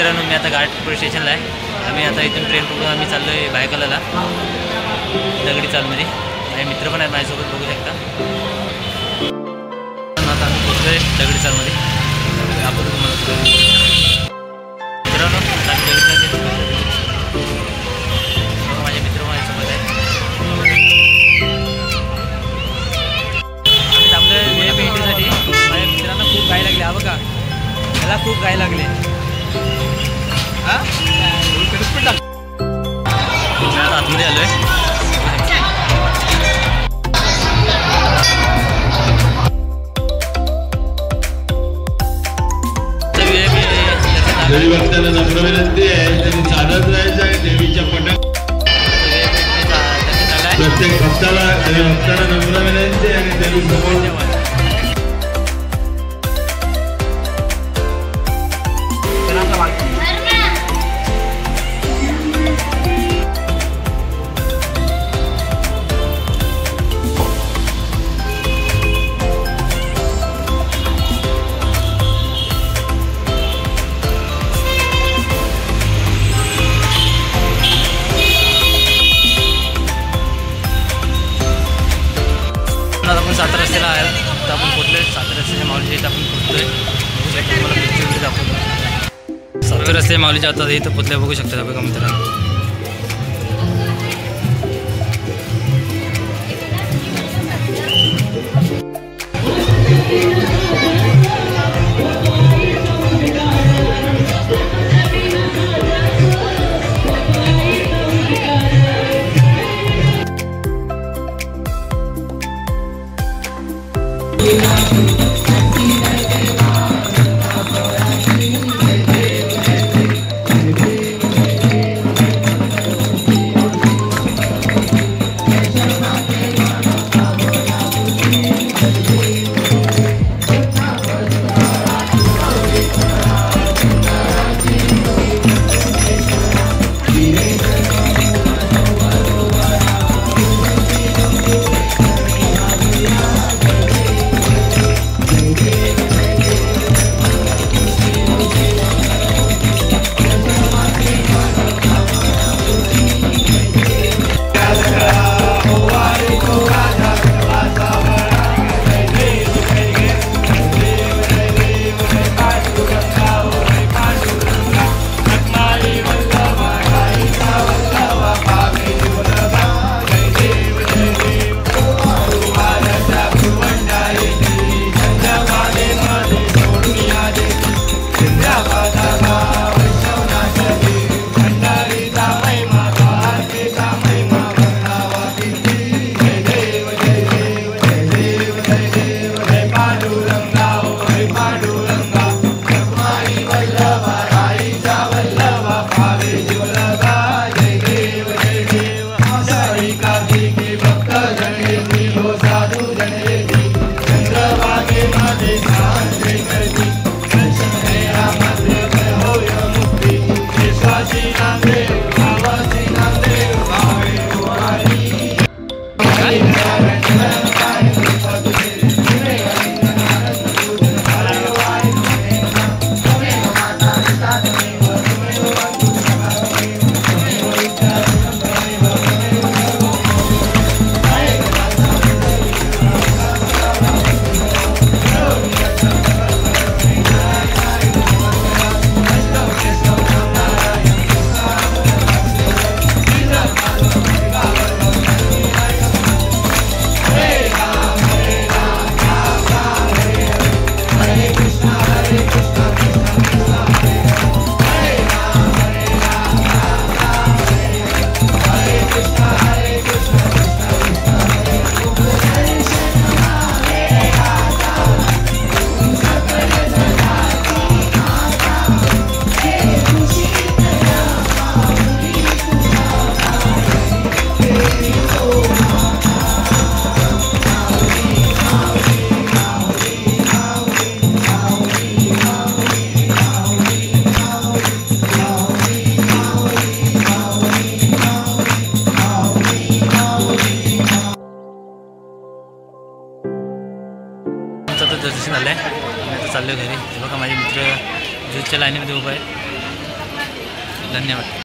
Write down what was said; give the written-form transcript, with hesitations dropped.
मित्रांनो, मी आता घाट पोलीस स्टेशनला आहे. आम्ही आता इथून ट्रेन पकडून आम्ही चाललो आहे भायखलाला, दगडी चालमध्ये. माझे मित्र पण आहेत माझ्यासोबत, बघू शकता. आता आम्ही पोचलो आहे दगडी चालमध्ये. दाखवतो तुम्हाला मित्रांनो. दगडी चाल माझे मित्र माझ्यासोबत आहे. आम्ही थांबलो आहे भेटीसाठी. माझ्या मित्रांना खूप गाय लागली. हा बघा, मला खूप गाय लागले. आतमध्ये आलोय. देवी भक्तांना नम्र विनंती आहे, त्यांनी चालत राहायचं आहे देवीच्या पटात. प्रत्येक भक्ताला देवी भक्तांना नम्र विनंती आहे आणि देवी समोर आपण 7 रस्त्याला आहे. तर आपण पोचलो आहे 7 रस्त्याच्या माऊलीच्या इथं आपण पोचलो आहे. बघू शकता, तुम्हाला पिक्चर दाखवतो. 7 रस्ते माऊलीच्या आता इथं पोचल्या बघू शकता बघा मित्रांनो. दर्शन झालं आहे. मी आता चाललो घरी. बघा माझे मित्र ज्यूसच्या लाईनीमध्ये उभं आहे. धन्यवाद.